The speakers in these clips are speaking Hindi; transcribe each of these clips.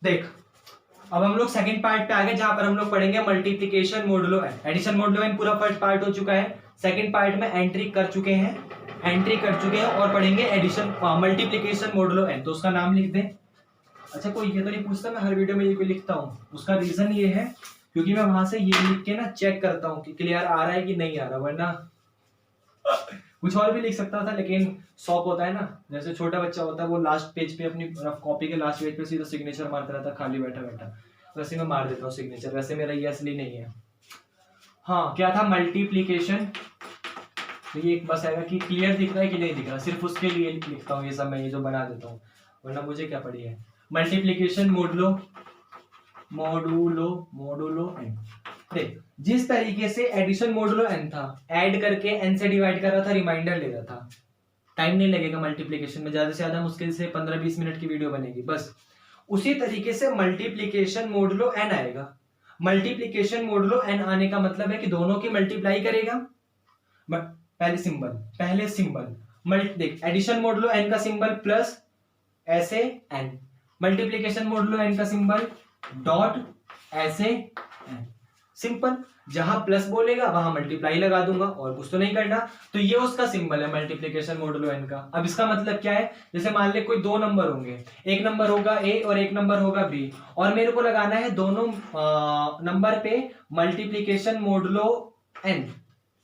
देख अब हम लोग सेकंड पार्ट पे आ गए जहां पर हम लोग पढ़ेंगे multiplication modulo n. Addition modulo n पूरा फर्स्ट पार्ट हो चुका है। सेकंड पार्ट में एंट्री कर चुके हैं और पढ़ेंगे एडिशन मल्टीप्लिकेशन मोडुलो एन। तो उसका नाम लिख दें। अच्छा कोई ये तो नहीं पूछता मैं हर वीडियो में ये लिखता हूँ, उसका रीजन ये है क्योंकि मैं वहां से ये लिख के ना चेक करता हूँ कि क्लियर आ रहा है कि नहीं आ रहा, वरना कुछ और भी लिख सकता था लेकिन शौक होता है ना, जैसे छोटा बच्चा होता है वो लास्ट पेज पे अपनी कॉपी के लास्ट पेज पे सीधा सिग्नेचर मारता रहता खाली बैठा बैठा, वैसे मैं मार देता हूँ सिग्नेचर। वैसे मेरा ये असली नहीं है। हाँ क्या था मल्टीप्लीकेशन, तो ये एक बस आएगा कि क्लियर दिख रहा है कि नहीं दिख रहा, सिर्फ उसके लिए लिखता हूँ ये सब मैं, ये जो बना देता हूँ, वरना मुझे क्या पड़ी है। Multiplication modulo n. देख जिस तरीके से एडिशन मोडुलो एन था, ऐड करके एन से डिवाइड कर रहा था, रिमाइंडर ले रहा था, टाइम नहीं लगेगा मल्टीप्लिकेशन में, ज्यादा से ज्यादा मुश्किल से 15-20 मिनट की वीडियो बनेगी बस। उसी तरीके से मल्टीप्लिकेशन मोडुलो एन आएगा। मल्टीप्लिकेशन मोडुलो एन आने का मतलब है कि दोनों की मल्टीप्लाई करेगा। पहले सिंबल देख एडिशन मोडुलो एन का सिंबल प्लस ऐसे एन, मल्टीप्लिकेशन मोडुलो एन का सिंबल डॉट ऐसे एन। सिंपल, जहां प्लस बोलेगा वहां मल्टीप्लाई लगा दूंगा और कुछ तो नहीं करना। तो ये उसका सिंबल है मल्टीप्लिकेशन मोडुलो एन का। अब इसका मतलब क्या है, जैसे मान ले कोई दो नंबर होंगे, एक नंबर होगा ए और एक नंबर होगा बी, और मेरे को लगाना है दोनों नंबर पे मल्टीप्लिकेशन मोडुलो एन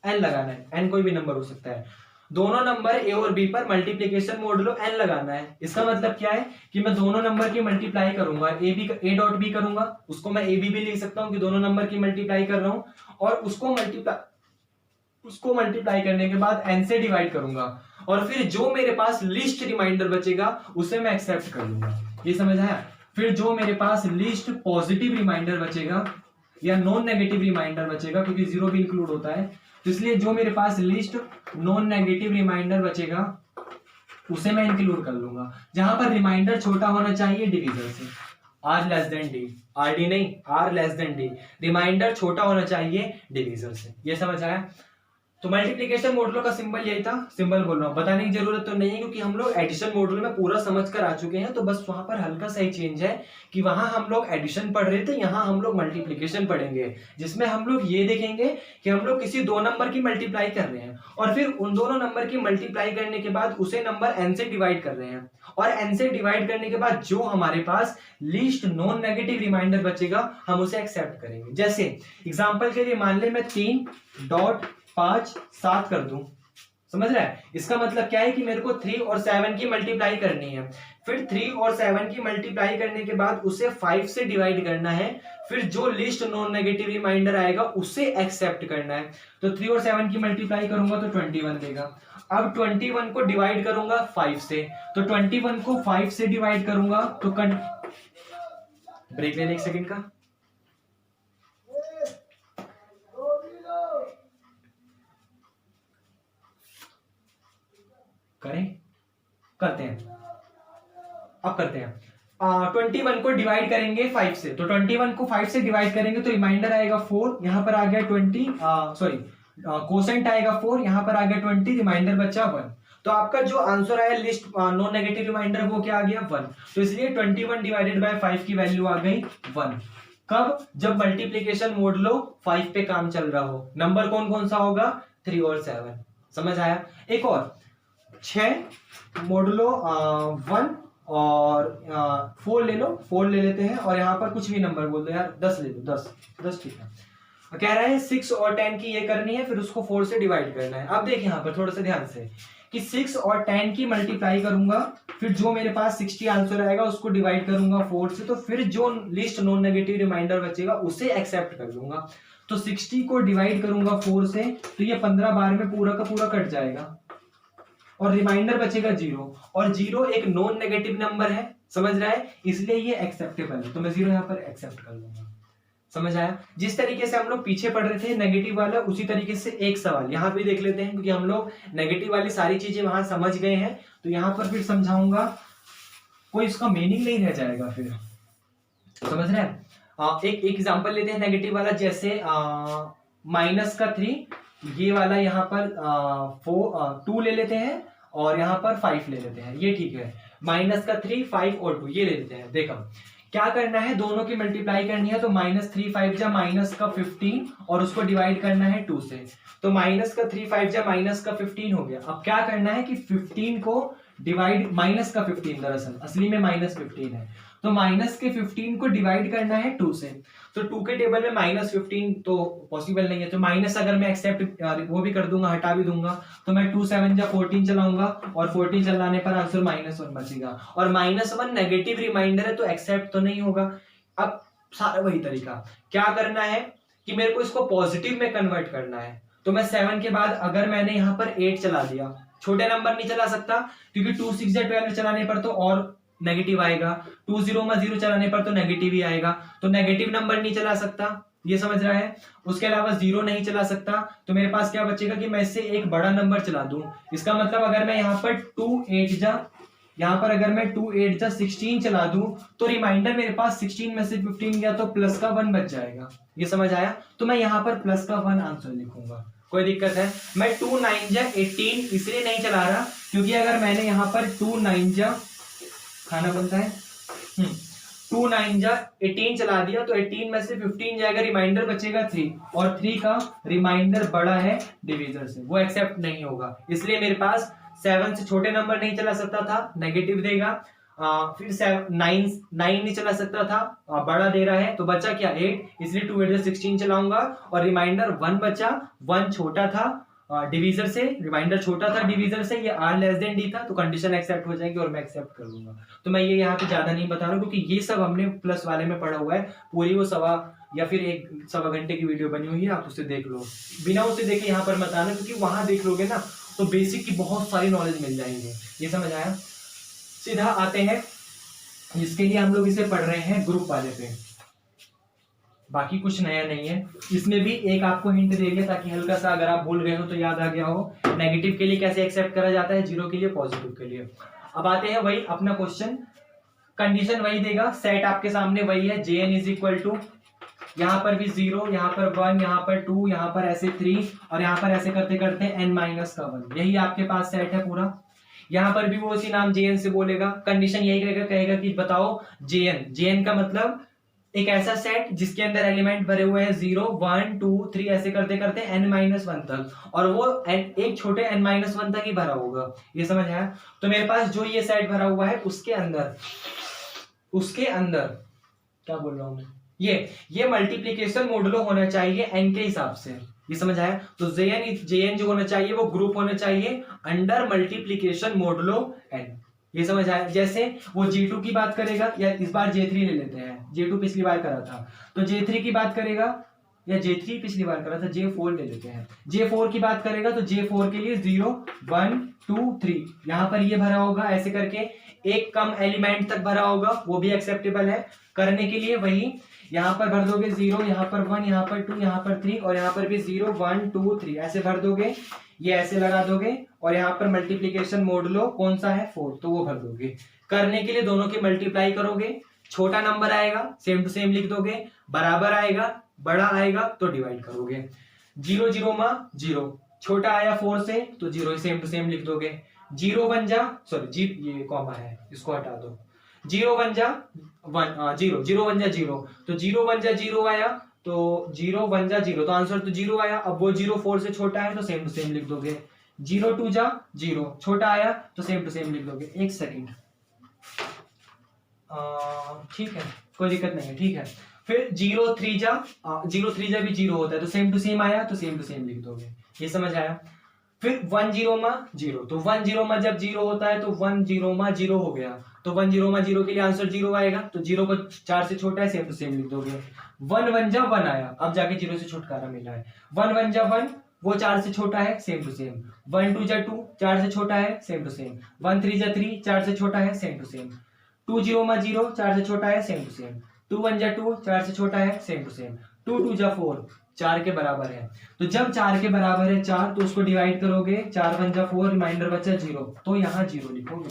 लगाना है। एन कोई भी नंबर हो सकता है, दोनों नंबर ए और बी पर मल्टीप्लिकेशन मोडुलो एन लगाना है। इसका मतलब क्या है कि मैं दोनों नंबर की मल्टीप्लाई करूंगा, ए डॉट बी करूंगा, उसको मैं ए बी भी लिख सकता हूं कि दोनों नंबर की मल्टीप्लाई कर रहा हूं, और उसको मल्टीप्लाई करने के बाद एन से डिवाइड करूंगा, और फिर जो मेरे पास लिस्ट रिमाइंडर बचेगा उसे मैं एक्सेप्ट कर लूंगा। ये समझ आया। फिर जो मेरे पास लिस्ट पॉजिटिव रिमाइंडर बचेगा या नॉन नेगेटिव रिमाइंडर बचेगा, क्योंकि जीरो भी इंक्लूड होता है, तो इसलिए जो मेरे पास लिस्ट नॉन नेगेटिव रिमाइंडर बचेगा उसे मैं इंक्लूड कर लूंगा। जहां पर रिमाइंडर छोटा होना चाहिए डिवीजर से, R less than D, R D नहीं, R less than D, remainder छोटा होना चाहिए डिवीजर से। ये समझ आया। तो मल्टीप्लिकेशन मोडुलो का सिंबल यही था। सिंबल बोल रहा हूं, बताने की जरूरत तो नहीं है क्योंकि हम लोग एडिशन मोडुलो में पूरा समझ कर आ चुके हैं। तो बस वहां पर हल्का सा ही चेंज है कि वहां हम लोग एडिशन पढ़ रहे थे, यहाँ हम लोग मल्टीप्लिकेशन पढ़ेंगे, जिसमें हम लोग ये देखेंगे कि हम लोग किसी दो नंबर की मल्टीप्लाई कर रहे हैं और फिर उन दोनों नंबर की मल्टीप्लाई करने के बाद उसे नंबर एन से डिवाइड कर रहे हैं, और एन से डिवाइड करने के बाद जो हमारे पास लीस्ट नॉन नेगेटिव रिमाइंडर बचेगा हम उसे एक्सेप्ट करेंगे। जैसे एग्जांपल के लिए मान ले मैं 3.5 कर दूं, समझ रहा है। इसका मतलब क्या है कि मेरे को 3 और 7 की मल्टीप्लाई करनी है, फिर 3 और 7 की मल्टीप्लाई करने के बाद उसे 5 से डिवाइड करना है, फिर जो लिस्ट नॉन नेगेटिव रिमाइंडर आएगा उसे एक्सेप्ट करना है। तो 3 और 7 की मल्टीप्लाई करूंगा तो 21 देगा। अब 21 को डिवाइड करूंगा 5 से, तो 21 को 5 से डिवाइड करूंगा तो ब्रेक लेने 1 सेकंड का। करते हैं, अब करते हैं। 21 को डिवाइड करेंगे 5 से, तो 21 को 5 से डिवाइड करेंगे तो रिमाइंडर आएगा 4, यहां पर आ गया 20, कोसेंट आएगा 4, यहां पर आ गया 20, रिमाइंडर बचा 1। तो आपका जो आंसर आया लिस्ट नॉन नेगेटिव रिमाइंडर वो क्या आ गया 1। तो इसलिए 21 डिवाइडेड बाय 5 की वैल्यू आ गई 1। कब? जब मल्टीप्लिकेशन मोडुलो 5 पे काम चल रहा हो। नंबर कौन कौन सा होगा? 3 और 7। समझ आया। एक और 6 मोडुलो 1 और 4 ले लो, 4 ले लेते हैं, और यहाँ पर कुछ भी नंबर बोल दो यार, 10 ले लो, 10 ठीक है। कह रहा है 6 और 10 की ये करनी है, फिर उसको 4 से डिवाइड करना है। अब देखिए यहाँ पर थोड़ा सा ध्यान से कि 6 और 10 की मल्टीप्लाई करूंगा, फिर जो मेरे पास 60 आंसर आएगा उसको डिवाइड करूंगा 4 से, तो फिर जो लिस्ट नॉन नेगेटिव रिमाइंडर बचेगा उसे एक्सेप्ट कर लूंगा। तो 60 को डिवाइड करूंगा 4 से, तो ये 15 बार में पूरा का पूरा कट जाएगा और रिमाइंडर बचेगा 0, और 0 एक नॉन नेगेटिव नंबर है, समझ रहा है, इसलिए ये एक्सेप्टेबल है, तो मैं 0 यहां पर एक्सेप्ट कर लूंगा। समझ आया। जिस तरीके से हम लोग पीछे पढ़ रहे थे नेगेटिव वाला, उसी तरीके से एक सवाल यहां पे देख लेते हैं, क्योंकि हम लोग नेगेटिव वाली सारी चीजें वहां समझ गए हैं, तो यहां पर फिर समझाऊंगा, कोई इसका मीनिंग नहीं रह जाएगा फिर। समझ रहे हैं। एक एग्जांपल लेते हैं नेगेटिव वाला, जैसे -3, ये वाला यहाँ पर 2 ले लेते हैं और यहाँ पर 5 ले लेते हैं, ये ठीक है। -3, 5 और 2 ये ले लेते हैं। देखो क्या करना है, दोनों की मल्टीप्लाई करनी है, तो -3 5 जा माइनस का 15 और उसको डिवाइड करना है 2 से, तो माइनस का 3 5 जा माइनस का 15 हो गया। अब क्या करना है कि 15 को डिवाइड, माइनस का 15 दरअसल असली में -15 है, तो माइनस के 15 को डिवाइड करना है 2 से, तो 2 के टेबल में -15 तो पॉसिबल नहीं है, तो माइनस अगर मैं एक्सेप्ट वो भी कर दूंगा, हटा भी दूंगा, तो मैं 2 7 जा 14 चलाऊंगा और 14 चलाने पर आंसर -1 बचेगा, और -1 नेगेटिव रिमाइंडर है तो एक्सेप्ट तो नहीं होगा। अब सारा वही तरीका, क्या करना है कि मेरे को इसको पॉजिटिव में कन्वर्ट करना है, तो मैं 7 के बाद अगर मैंने यहाँ पर 8 चला दिया, छोटे नंबर नहीं चला सकता क्योंकि 2 6 जा 12 चलाने पर तो और नेगेटिव आएगा, 2 0 में 0 चलाने पर तो नेगेटिव ही आएगा, तो नेगेटिव नंबर नहीं चला सकता, ये समझ रहा है। उसके अलावा 0 नहीं चला सकता, तो मेरे पास क्या बचेगा कि मैं इससे एक बड़ा नंबर चला दूं। इसका मतलब अगर मैं यहाँ पर 2 8 जा, यहाँ पर अगर मैं 2 8 जा 16 चला दूं, तो रिमाइंडर मेरे पास 16 में से 15 गया तो प्लस का 1 बच जाएगा, ये समझ आया। तो मैं यहाँ पर प्लस का 1 आंसर लिखूंगा, कोई दिक्कत है। मैं 2 9 जा 18 इसलिए नहीं चला रहा क्योंकि अगर मैंने यहाँ पर 2 9 जा, खाना बनता है, 2 9 जा 18 चला दिया तो 18 में से 15 जाएगा, रिमाइंडर बचेगा 3, और 3 का रिमाइंडर बड़ा है डिवीजर से, वो एक्सेप्ट नहीं होगा, इसलिए मेरे पास 7 से छोटे नंबर नहीं चला सकता था, नेगेटिव देगा। फिर 9 नहीं चला सकता था, बड़ा दे रहा है, तो बचा क्या 8, इसलिए 2 8 16 चलाऊंगा और रिमाइंडर 1 बचा, 1 छोटा था डिवीजर से, रिमाइंडर छोटा था डिवीजर से, ये r लेस देन d था, तो कंडीशन एक्सेप्ट हो जाएगी और मैं एक्सेप्ट कर लूंगा। तो मैं ये यहाँ पे ज्यादा नहीं बता रहा हूँ क्योंकि ये सब हमने प्लस वाले में पढ़ा हुआ है, पूरी वो सवा या फिर 1 घंटे की वीडियो बनी हुई है, आप उसे देख लो, बिना उसे देखे यहाँ पर मत आना, क्योंकि वहां देख लोगे ना तो बेसिक की बहुत सारी नॉलेज मिल जाएंगे, ये समझ आया। सीधा आते हैं जिसके लिए हम लोग इसे पढ़ रहे हैं ग्रुप वाले पे, बाकी कुछ नया नहीं है, इसमें भी एक आपको हिंट दे दिया ताकि हल्का सा अगर आप भूल गए हो तो याद आ गया हो, नेगेटिव के लिए कैसे एक्सेप्ट करा जाता है, जीरो के लिए, पॉजिटिव के लिए। अब आते हैं वही अपना क्वेश्चन, कंडीशन वही देगा, सेट आपके सामने वही है, jn इज इक्वल टू, यहाँ पर भी 0, यहाँ पर 1, यहाँ पर 2, यहाँ पर ऐसे 3 और यहाँ पर ऐसे करते करते n माइनस का 1, यही आपके पास सेट है पूरा। यहाँ पर भी वो उसी नाम jn से बोलेगा, कंडीशन यही रहेगा, कहेगा कि बताओ jn का मतलब एक ऐसा सेट जिसके अंदर एलिमेंट भरे हुए हैं 0 1 2 3 ऐसे करते करते n-1 तक, और वो एक छोटे n-1 तक ही भरा होगा, ये समझ आया। तो मेरे पास जो ये सेट भरा हुआ है उसके अंदर क्या बोल रहा हूं मैं, ये मल्टीप्लीकेशन मॉडुलो होना चाहिए n के हिसाब से, ये समझ आया। तो jn जो होना चाहिए वो ग्रुप होना चाहिए अंडर मल्टीप्लीकेशन मॉडुलो n, ये समझ आया। जैसे वो J2 की बात करेगा, या इस बार J3 ले लेते हैं, J2 पिछली बार करा था, तो J3 की बात करेगा, या J3 पिछली बार करा था, J4 ले लेते हैं, J4 की बात करेगा तो J4 के लिए 0 1 2 3 यहाँ पर ये भरा होगा, ऐसे करके एक कम एलिमेंट तक भरा होगा, वो भी एक्सेप्टेबल है। करने के लिए वही यहाँ पर भर दोगे 0, यहाँ पर 1, यहाँ पर 2, यहाँ पर 3, और यहाँ पर भी 0 1 2 3 ऐसे भर दोगे, ये ऐसे लगा दोगे, और यहाँ पर मल्टीप्लीकेशन मॉडुलो कौन सा है 4, तो वो भर दोगे। करने के लिए दोनों की मल्टीप्लाई करोगे, छोटा नंबर आएगा सेम टू सेम लिख दोगे, बराबर आएगा बड़ा आएगा तो डिवाइड करोगे, 0 0 में 0, छोटा आया 4 से तो 0 सेम टू सेम लिख दोगे, 0 1 जा, सॉरी ये कॉमा है इसको हटा दो, 0 1 जा 1 0 0 1 जा 0, तो 0 1 जा 0 आया, तो 0 1 जा 0, तो आंसर तो 0 आया। अब वो 0 4 से छोटा है तो सेम टू सेम लिख दोगे, 0 2 जा 0, छोटा आया तो सेम टू सेम लिख दोगे। एक सेकंड, ठीक है कोई दिक्कत नहीं है, ठीक है। फिर 0 3 जा भी 0 होता है, तो सेम टू सेम आया तो सेम टू सेम लिख दोगे, ये समझ आया। फिर 1 0 में 0, तो 1 0 में जब 0 होता है तो 1 0 में 0 हो गया, तो 1 0 में 0 के लिए आंसर 0 आएगा, तो 0 को 4 से छोटा है सेम टू सेम लिख दोगे। 1 1 जा 1 आया, अब जाके 0 से छुटकारा मिला है, 1 1 जा 1, वो 4 से छोटा है सेम टू सेम, 1 2 जा 2, 4 से छोटा है सेम टू सेम, 1 3 जा 3, 4 से छोटा है सेम टू सेम, 2 0 में 0, 4 से छोटा है सेम टू सेम, 2 1 जा 2, 4 से छोटा है सेम टू सेम, 2 2 जा 4, 4 के बराबर है, तो जब 4 के बराबर है 4 तो उसको डिवाइड करोगे, 4 1 जा 4, रिमाइंडर बचा 0, तो यहाँ 0 लिखोगे।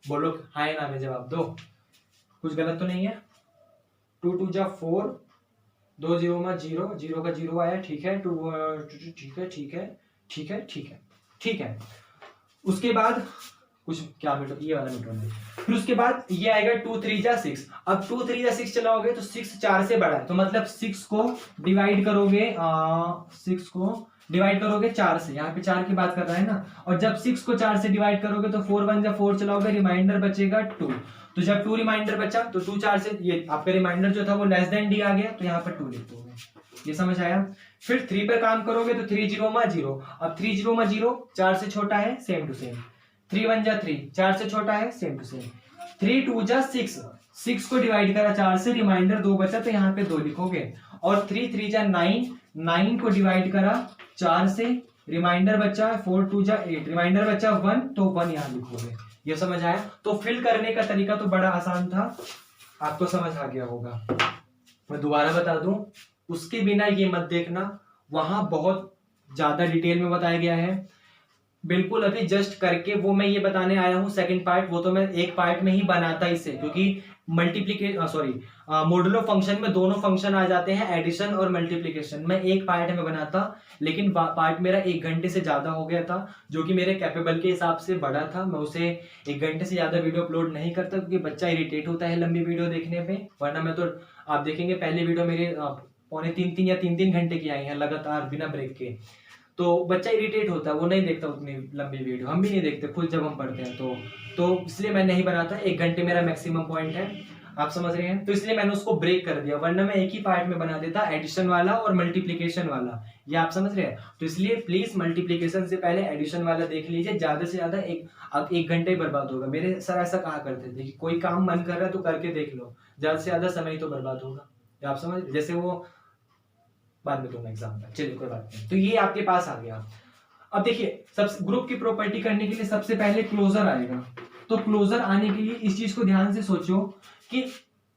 बोलो हाय ना में जवाब दो, कुछ गलत तो नहीं है। 2 2 जा 4, 2 0 में 0, 0 का 0 आया, ठीक है, ठीक है ठीक है ठीक है ठीक है ठीक है। उसके बाद कुछ क्या मीटर, ये वाला मीटर है, फिर उसके बाद ये आएगा 2 3 जा 6। अब 2 3 जा 6 चलाओगे तो 6 4 से बड़ा है, तो मतलब 6 को डिवाइड करोगे 4 से, यहाँ पे 4 की बात कर रहा है ना। और जब 6 को 4 से डिवाइड करोगे तो 4 1 जा 4 चलाओगे, रिमाइंडर बचेगा 2। तो जब 2 रिमाइंडर बचा तो 2 4 से, ये आपका रिमाइंडर जो था वो लेस देन डी आ गया, तो यहाँ पर 2 लिख दोगे। ये समझ आया। फिर 3 पर काम करोगे तो 3 0 मा 0। अब 3 0 मा 0 4 से छोटा है, सेम टू सेम। 3 1 जा 3, 4 से छोटा है, सेम टू सेम। 3 2 जा 6, 6 को डिवाइड करा 4 से, रिमाइंडर 2 बचा, तो यहाँ पे 2 लिखोगे। और 3 3 जा 9, 9 को डिवाइड करा 4 से, रिमाइंडर बचा 4 2 जा 8, रिमाइंडर बचा 1, तो 1 यहाँ लिखोगे। ये समझ आया। तो फिल करने का तरीका तो बड़ा आसान था, आपको समझ आ गया होगा। मैं दोबारा बता दूं, उसके बिना ये मत देखना, वहां बहुत ज्यादा डिटेल में बताया गया है। बिल्कुल अभी जस्ट करके वो मैं ये बताने आया हूँ सेकंड पार्ट, वो तो मैं एक पार्ट में ही बनाता इसे, क्योंकि मॉडुलो फंक्शन में दोनों फंक्शन आ जाते हैं, एडिशन और मल्टीप्लीकेशन। मैं एक पार्ट में बनाता, लेकिन पार्ट मेरा 1 घंटे से ज्यादा हो गया था, जो कि मेरे कैपेबल के हिसाब से बड़ा था। मैं उसे 1 घंटे से ज्यादा वीडियो अपलोड नहीं करता, क्योंकि बच्चा इरिटेट होता है लंबी वीडियो देखने पे। वरना मैं तो, आप देखेंगे पहले वीडियो मेरे 2.5 या 3 घंटे की आई है लगातार बिना ब्रेक के। तो बच्चा इरिटेट होता है, वो नहीं देखता उतनी लंबी वीडियो, हम भी नहीं देखते खुद जब हम पढ़ते हैं। तो इसलिए मैं नहीं बनाता, 1 घंटे मेरा मैक्सिमम पॉइंट है, आप समझ रहे हैं। तो इसलिए मैंने उसको ब्रेक कर दिया, वरना मैं एक ही पार्ट में बना देता, एडिशन वाला और मल्टीप्लीकेशन वाला। ये आप समझ रहे हैं। तो इसलिए प्लीज मल्टीप्लीकेशन से पहले एडिशन वाला देख लीजिए, ज्यादा से ज्यादा एक घंटे ही बर्बाद होगा। मेरे सर ऐसा कहा करते थे कि कोई काम मन कर रहा है तो करके देख लो, ज्यादा से ज्यादा समय तो बर्बाद होगा। आप समझ, जैसे वो बाद में दूंगा एग्जाम्पल, चलिए कोई बात नहीं। तो ये आपके पास आ गया। अब देखिए, सब ग्रुप की प्रॉपर्टी करने के लिए सबसे पहले क्लोजर आएगा। तो क्लोजर आने के लिए इस चीज को ध्यान से सोचो कि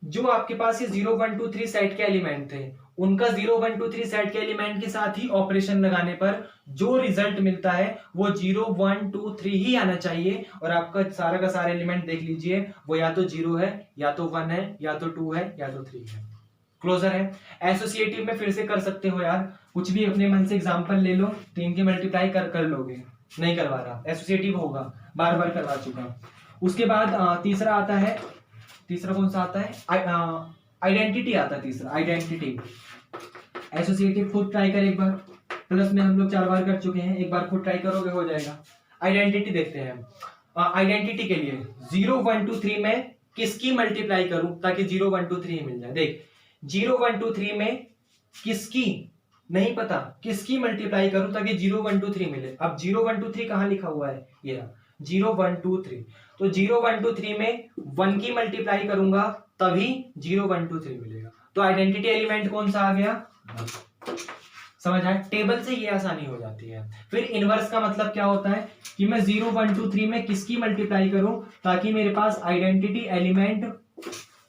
जो आपके पास ये 0 1 2 3 सेट के एलिमेंट थे, उनका 0 1 2 3 सेट के एलिमेंट के साथ ही ऑपरेशन लगाने पर जो रिजल्ट मिलता है वो 0 1 2 3 ही आना चाहिए। और आपका सारा का सारा एलिमेंट देख लीजिए, वो या तो 0 है, या तो 1 है, या तो 2 है, या तो 3 है। क्लोजर है। एसोसिएटिव में फिर से कर सकते हो यार, कुछ भी अपने मन से एग्जांपल ले लो, 3 की मल्टीप्लाई कर लोगे। नहीं करवा रहा, एसोसिएटिव होगा, बार बार करवा चुका। उसके बाद तीसरा आता है, तीसरा कौन सा आता है, आइडेंटिटी आता है तीसरा, आइडेंटिटी। एसोसिएटिव खुद ट्राई कर एक बार, प्लस में हम लोग 4 बार कर चुके हैं, एक बार खुद ट्राई करोगे हो जाएगा। आइडेंटिटी देखते हैं। आइडेंटिटी के लिए 0 1 2 3 में किसकी मल्टीप्लाई करूं ताकि 0 1 2 3 मिल जाए। देख 0 1 2 3 में किसकी नहीं पता, किसकी मल्टीप्लाई करूं ताकि 0 1 2 3 मिले। अब 0 1 2 3 कहां लिखा हुआ है, ये रहा 0 1 2 3। तो 0 1 2 3 में 1 की मल्टीप्लाई करूंगा तभी 0 1 2 3 मिलेगा। तो आइडेंटिटी एलिमेंट कौन सा आ गया, समझ आए। टेबल से ये आसानी हो जाती है। फिर इनवर्स का मतलब क्या होता है कि मैं 0 1 2 3 में किसकी मल्टीप्लाई करूं ताकि मेरे पास आइडेंटिटी एलिमेंट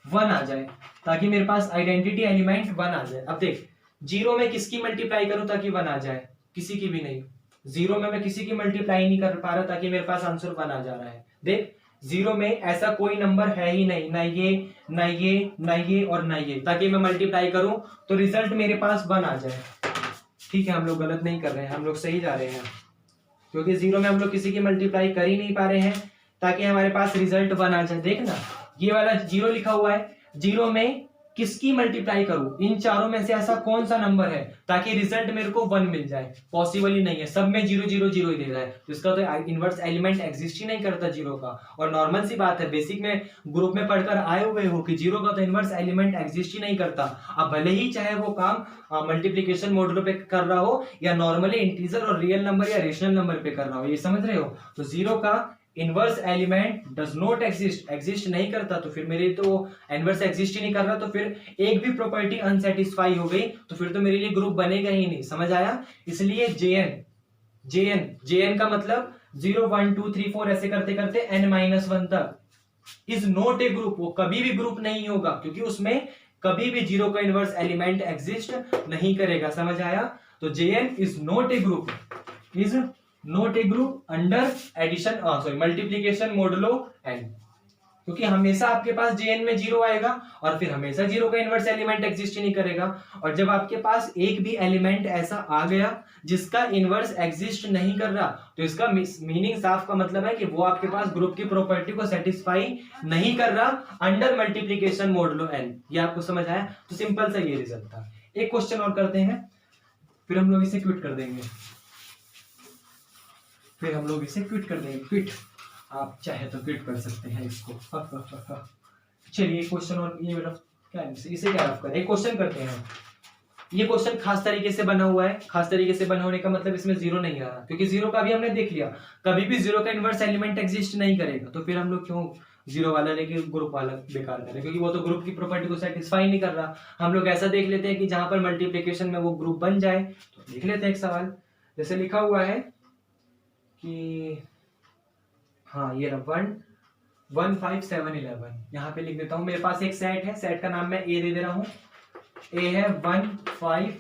1 आ जाए, ताकि मेरे पास आइडेंटिटी एलिमेंट 1 आ जाए। अब देख 0 में किसकी मल्टीप्लाई करूं ताकि 1 आ जाए, किसी की भी नहीं। 0 में मैं किसी की मल्टीप्लाई नहीं कर पा रहा ताकि मेरे पास आंसर 1 आ जा रहा है। देख 0 में ऐसा कोई नंबर है ही नहीं, ना ये ना ये ना ये और ना ये, ताकि मैं मल्टीप्लाई करूं तो रिजल्ट मेरे पास 1 आ जाए। ठीक है, हम लोग गलत नहीं कर रहे हैं, हम लोग सही जा रहे हैं, क्योंकि 0 में हम लोग किसी की मल्टीप्लाई कर ही नहीं पा रहे हैं ताकि हमारे पास रिजल्ट 1 आ जाए। देखना ये वाला 0 लिखा हुआ है, 0 में किसकी मल्टीप्लाई करूं, इन चारों में से ऐसा कौन सा नंबर है ताकि रिजल्ट मेरे को 1 मिल जाए। पॉसिबल ही नहीं है, सब में 0 0 0 ही दे रहा है, तो इसका तो इनवर्स एलिमेंट एग्जिस्ट ही नहीं करता 0 का। और नॉर्मल सी बात है, बेसिक में ग्रुप में पढ़कर आए हुए हो कि 0 का तो इनवर्स एलिमेंट एग्जिस्ट ही नहीं करता। अब भले ही चाहे वो काम मल्टीप्लीकेशन मॉडुलो पे कर रहा हो या नॉर्मली इंटीजर और रियल नंबर या रेशनल नंबर पे कर रहा हो, ये समझ रहे हो। तो 0 का inverse element does not exist नहीं करता, तो फिर मेरे तो इनवर्स एग्जिस्ट ही नहीं कर रहा, तो फिर एक भी प्रॉपर्टी अनसेटिस्फाई हो गई तो फिर तो मेरे लिए ग्रुप बनेगा ही नहीं। समझ आया। इसलिए JN का मतलब 0 1 2 3 4 ऐसे करते करते n-1 तक इज नॉट ए ग्रुप, वो कभी भी ग्रुप नहीं होगा, क्योंकि उसमें कभी भी 0 का इनवर्स एलिमेंट एग्जिस्ट नहीं करेगा। समझ आया। तो JN is not a group, under addition multiplication modulo n। क्योंकि हमेशा आपके पास Jn में 0 आएगा और फिर हमेशा 0 का इनवर्स एलिमेंट एग्जिस्ट ही नहीं करेगा। और जब आपके पास एक भी एलिमेंट ऐसा आ गया जिसका इनवर्स एग्जिस्ट नहीं कर रहा, तो इसका मीनिंग साफ का मतलब है कि वो आपके पास ग्रुप की प्रॉपर्टी को सेटिस्फाई नहीं कर रहा अंडर मल्टीप्लीकेशन मॉडुलो n। ये आपको समझ आया? तो सिंपल सा ये रिजल्ट था। एक क्वेश्चन और करते हैं, फिर हम लोग इसे क्विट कर देंगे। क्विट आप चाहे तो क्विट कर सकते हैं इसको। चलिए क्वेश्चन और ये मेरा क्या है, इसे क्या रफ करें, एक क्वेश्चन करते हैं। ये क्वेश्चन खास तरीके से बना हुआ है। खास तरीके से बना होने का मतलब इसमें 0 नहीं आ रहा, क्योंकि 0 का भी हमने देख लिया, कभी भी 0 का इनवर्स एलिमेंट एग्जिस्ट नहीं करेगा। तो फिर हम लोग क्यों 0 वाला लेके ग्रुप वाला बेकार करें, क्योंकि वो तो ग्रुप की प्रॉपर्टी को सेटिस्फाई नहीं कर रहा। हम लोग ऐसा देख लेते हैं कि जहां पर मल्टीप्लीकेशन में वो ग्रुप बन जाए। तो देख लेते हैं एक सवाल, जैसे लिखा हुआ है कि हाँ ये 1 1 5 7 11, यहाँ पे लिख देता हूँ। मेरे पास एक सेट है, सेट का नाम मैं ए दे दे रहा हूँ। ए है 1 5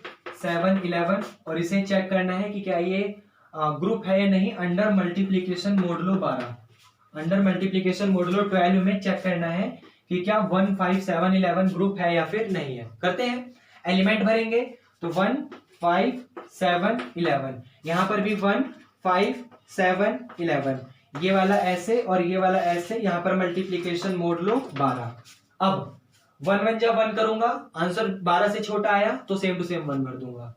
7 11 और इसे चेक करना है कि क्या ये ग्रुप है या नहीं under multiplication modulo 12। Under multiplication modulo 12 में चेक करना है कि क्या 1 5 7 11 ग्रुप है या फिर नहीं है। करते हैं, एलिमेंट भरेंगे। तो 1 5 7 11, यहाँ पर भी 1 5 7 11, ये वाला ऐसे और ये वाला ऐसे, यहाँ पर मल्टीप्लीकेशन मॉडुलो 12। अब 1 1 जा 1 करूंगा, आंसर 12 से छोटा आया तो सेम टू सेम 1 भर दूंगा।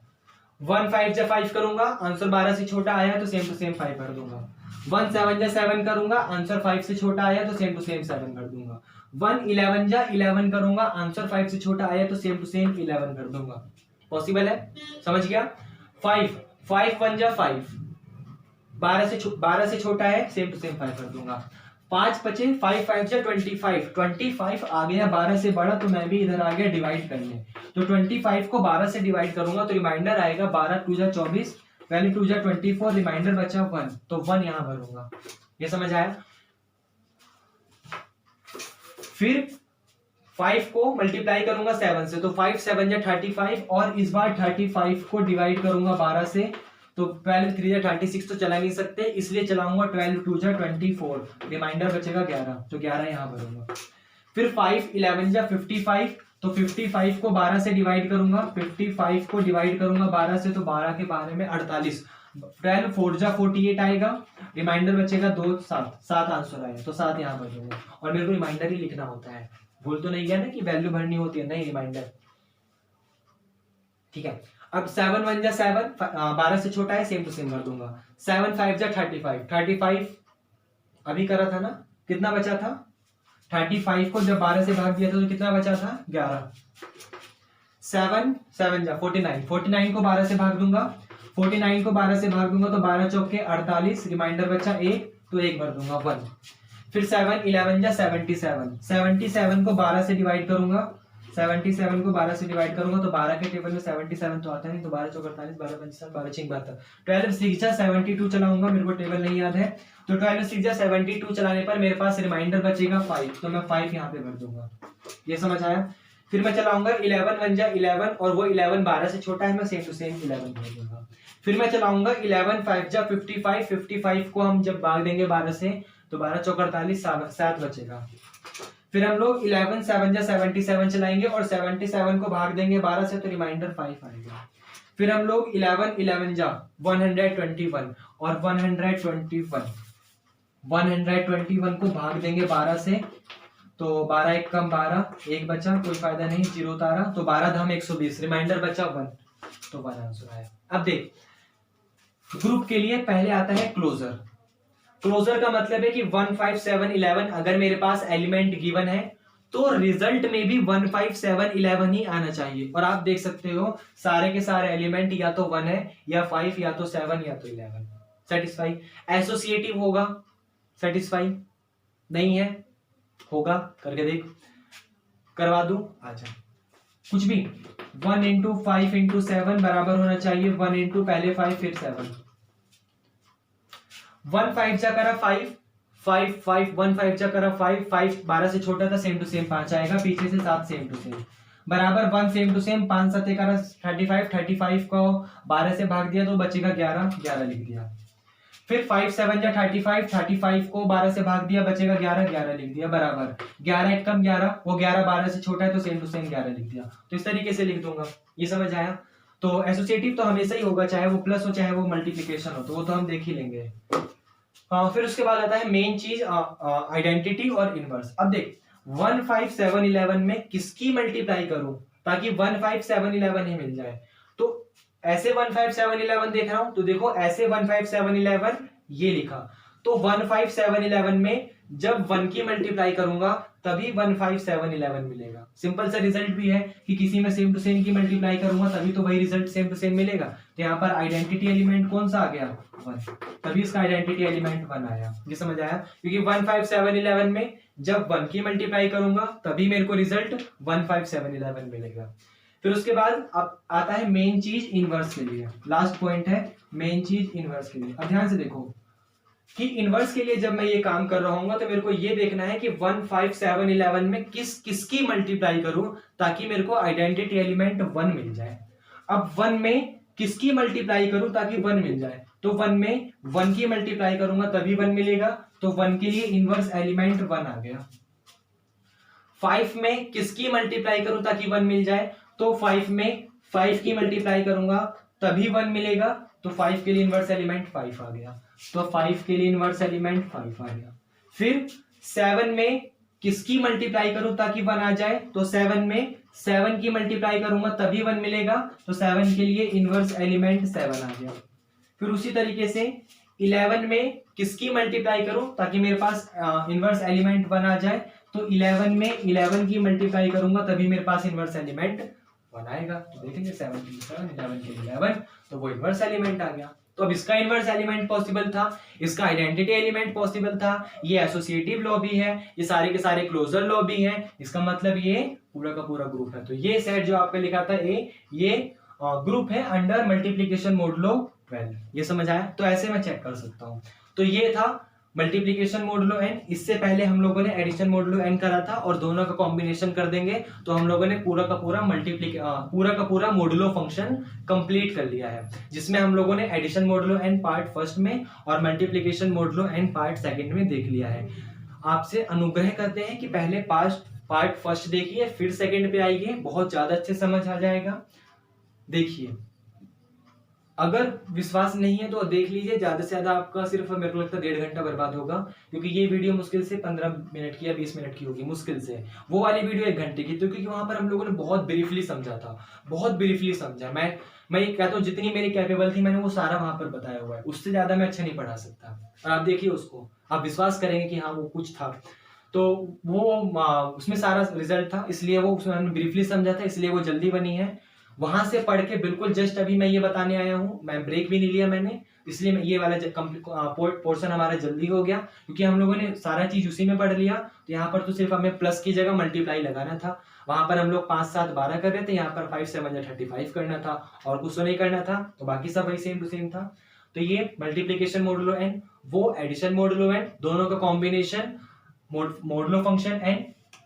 1 5 जा 5 करूंगा, आंसर 12 से छोटा आया तो सेम टू सेम 5 भर दूंगा। 1 7 जा 7 करूंगा, आंसर 5 से छोटा आया तो सेम टू सेम 7 भर दूंगा। 1 11 जा 11 करूंगा, आंसर 5 से छोटा आया तो सेम टू सेम 11 भर दूंगा। पॉसिबल है? समझ गया? 5 5 1 जा 5, 12 से छोटा है, सेम टू सेम 5 कर दूंगा। 5 बचे, 5 5 जा 25, 25 आ गया 12 से बड़ा, तो मैं भी इधर आ गया डिवाइड करने। तो 25 को 12 से डिवाइड करूंगा तो रिमाइंडर आएगा 12 2 जा 24, वैल्यू 2 जा 24, रिमाइंडर बचा 1, तो 1 यहां भरूंगा। ये समझ आया? फिर 5 को मल्टीप्लाई करूंगा 7 से, तो 5 7 जा 35 और इस बार 35 को डिवाइड करूंगा 12 से, तो 12 3 जा 36 तो चला नहीं सकते, इसलिए चलाऊंगा 12 2 जा 24, रिमाइंडर बचेगा 11, तो 11 यहां भरूंगा। फिर 5 11 जा 55, तो 55 को 12 से डिवाइड करूंगा, 55 को डिवाइड करूंगा 12 से, तो 12 के बारे में 48, 12 4 जा 48 आएगा, रिमाइंडर बचेगा 2 7 आंसर आएगा, तो 7 यहां भरूंगा। और मेरे को रिमाइंडर ही लिखना होता है, भूल तो नहीं गया ना कि वैल्यू भरनी होती है, नहीं रिमाइंडर। ठीक है, अब 7 1 जा 7, 12 से छोटा है, सेम टू सेम कर दूंगा। 7 5 जा 35, 35 अभी करा था ना, कितना बचा था? 35 को जब 12 से भाग दिया था तो कितना बचा था? 11। 7 7 जा 49, 49 को 12 से भाग दूंगा, 49 को 12 से भाग दूंगा तो 12 चौके 48, रिमाइंडर बचा 1, तो 1 भर दूंगा 1। फिर 7 11 जा 77, 77 को 12 से डिवाइड करूंगा, 77 को 12 से डिवाइड करूंगा तो 12 के टेबल में 77 तो आता नहीं, तो 12 चौक 48, 12 5 12 6 72, 12 6 जा 72 चलाऊंगा, मेरे को टेबल नहीं याद है, तो 12 6 जा 72 चलाने पर मेरे पास रिमाइंडर बचेगा 5, तो मैं 5 यहाँ पे भर दूंगा। ये समझ आया? फिर मैं चलाऊंगा 11 1 जा 11 और वो 11 12 से छोटा है, मैं सेम टू सेम 11 भर दूंगा। फिर मैं चलाऊंगा 11 5 जा 55, 55 को हम जब भाग देंगे 12 से तो 12 चौक 48, 7 बचेगा। फिर हम लोग 11 7 जा 77 चलाएंगे और 77 को भाग देंगे 12 से, तो रिमाइंडर 5 आएगा। फिर हम लोग 11 11 जा 121 और 121 को भाग देंगे 12 से, तो 12 1 कम 12, 1 बचा, कोई फायदा नहीं, 0 उतारा, तो 12 धाम 120, रिमाइंडर बचा 1, तो 1 आंसर आया। अब देख, ग्रुप के लिए पहले आता है क्लोजर। क्लोजर का मतलब है कि 1 5 7 11 अगर मेरे पास एलिमेंट गिवन है तो रिजल्ट में भी 1 5 7 11 ही आना चाहिए। और आप देख सकते हो सारे के सारे एलिमेंट या तो 1 है या 5 या तो 7 या तो 11। सेटिस्फाई एसोसिएटिव होगा, सेटिस्फाई नहीं है, होगा, करके देख, करवा दूं, आजा कुछ भी। 1 इंटू 5 इंटू 7 बराबर होना चाहिए 1 इंटू पहले 5 फिर 7। 1 5 जा करा 5 5 5 1 5 जा करा 5 5 12 से छोटा था, सेम टू सेम 5 आएगा, पीछे से 7 सेम टू सेम बराबर 1 सेम टू सेम 5 7 करा 35, 35 को 12 से भाग दिया तो बचेगा 11, 11 लिख दिया। फिर 5 7 जा 35, 35 को 12 से भाग दिया, बचेगा 11, 11 लिख दिया बराबर 11 एक कम 11, वो 11 12 से छोटा है तो सेम टू सेम 11 लिख दिया। तो इस तरीके से लिख दूंगा। ये समझ आया? तो एसोसिएटिव तो हमेशा ही होगा, चाहे वो प्लस हो चाहे वो मल्टीप्लीकेशन हो, तो वो तो हम देख ही लेंगे। फिर उसके बाद आता है मेन चीज आइडेंटिटी और इनवर्स। अब देख 1 5 7 11 में किसकी मल्टीप्लाई करूं ताकि 1 5 7 11 ही मिल जाए। तो ऐसे 1 5 7 11 देख रहा हूं, तो देखो ऐसे 1 5 7 11 ये लिखा, तो 1 5 7 11 में जब 1 की मल्टीप्लाई करूंगा तभी 1 5 7 11 मिलेगा। सिंपल सा रिजल्ट भी है कि किसी में सेम टू सेम की मल्टीप्लाई करूंगा तभी तो वही रिजल्ट सेम टू सेम मिलेगा। तो यहाँ पर आइडेंटिटी एलिमेंट कौन सा आ गया? 1, तभी इसका आइडेंटिटी एलिमेंट 1 आया। ये समझ आया? क्योंकि 1 5 7 11 में जब 1 की मल्टीप्लाई करूंगा तभी मेरे को रिजल्ट 1 5 7 11 मिलेगा। फिर उसके बाद अब आता है मेन चीज इनवर्स के लिए। लास्ट पॉइंट है मेन चीज इनवर्स के लिए। अब ध्यान से देखो कि इनवर्स के लिए जब मैं ये काम कर रहा हूँ तो मेरे को ये देखना है कि 1 5 7 11 में किसकी मल्टीप्लाई करूं ताकि मेरे को आइडेंटिटी एलिमेंट 1 मिल जाए। अब 1 में किसकी मल्टीप्लाई करूं ताकि 1 मिल जाए, तो 1 में 1 की मल्टीप्लाई करूंगा तभी 1 मिलेगा, तो 1 के लिए इनवर्स एलिमेंट 1 आ गया। 5 में किसकी मल्टीप्लाई करूं ताकि 1 मिल जाए, तो 5 में 5 की मल्टीप्लाई करूंगा तभी 1 मिलेगा, तो 5 के लिए इनवर्स एलिमेंट 5 आ गया। तो 5 के लिए इनवर्स एलिमेंट 5 आ गया। फिर 7 में किसकी मल्टीप्लाई करूं ताकि 1 आ जाए, तो 7 में 7 की मल्टीप्लाई करूंगा तभी 1 मिलेगा, तो 7 के लिए इनवर्स एलिमेंट 7 आ गया। फिर उसी तरीके से 11 में किसकी मल्टीप्लाई करूं ताकि मेरे पास इनवर्स एलिमेंट 1 आ जाए, तो 11 में 11 की मल्टीप्लाई करूंगा तभी मेरे पास इनवर्स एलिमेंट 1 आएगा। तो देखेंगे 7 के लिए 7, 11 के लिए 11, तो वो इनवर्स एलिमेंट आ गया। तो अब इसका इनवर्स एलिमेंट पॉसिबल था, इसका आइडेंटिटी एलिमेंट पॉसिबल था, ये एसोसिएटिव लॉ भी है, ये सारे के सारे क्लोजर लॉ भी है। इसका मतलब ये पूरा का पूरा ग्रुप है। तो ये सेट जो आपका लिखा था ये ग्रुप है अंडर मल्टीप्लीकेशन मॉडुलो 12। ये समझ आया? तो ऐसे मैं चेक कर सकता हूं। तो ये था मल्टीप्लीकेशन मॉडुलो n। इससे पहले हम लोगों ने एडिशन मॉडुलो n करा था और दोनों का कॉम्बिनेशन कर देंगे तो हम लोगों ने पूरा का पूरा मॉडुलो फंक्शन कंप्लीट कर लिया है, जिसमें हम लोगों ने addition modulo n part first में और multiplication modulo n part second में देख लिया है। आपसे अनुग्रह करते हैं कि पहले पार्ट फर्स्ट देखिए, फिर सेकंड पे आइए, बहुत ज्यादा अच्छे समझ आ जाएगा। देखिए, अगर विश्वास नहीं है तो देख लीजिए, ज्यादा से ज्यादा आपका सिर्फ मेरे को लगता है 1.5 घंटा बर्बाद होगा, क्योंकि ये वीडियो मुश्किल से 15 मिनट की या 20 मिनट की होगी मुश्किल से। वो वाली वीडियो 1 घंटे की, क्योंकि वहां पर हम लोगों ने बहुत ब्रीफली समझा था, बहुत ब्रीफली समझा। मैं ये कहता हूँ जितनी मेरी कैपेबल थी मैंने वो सारा वहां पर बताया हुआ है, उससे ज्यादा मैं अच्छा नहीं पढ़ा सकता। और आप देखिए उसको, आप विश्वास करेंगे कि हाँ वो कुछ था, तो वो उसमें सारा रिजल्ट था, इसलिए वो उसमें हमने ब्रीफली समझा था, इसलिए वो जल्दी बनी है। वहां से पढ़ के बिल्कुल जस्ट अभी मैं ये बताने आया हूँ, मैं ब्रेक भी नहीं लिया मैंने, इसलिए मैं ये वाला पोर्शन हमारा जल्दी हो गया, क्योंकि हम लोगों ने सारा चीज उसी में पढ़ लिया। तो यहाँ पर तो सिर्फ हमें प्लस की जगह मल्टीप्लाई लगाना था, वहां पर हम लोग 5 7 12 कर रहे थे, यहाँ पर 5 7 35 करना था और कुछ तो नहीं करना था, तो बाकी सब वही सेम टू सेम था। तो ये मल्टीप्लीकेशन मॉडुलो n, वो एडिशन मॉडुलो n, दोनों का combination modulo function n,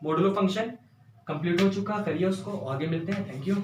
modulo function complete हो चुका। करिए उसको, आगे मिलते हैं। Thank you.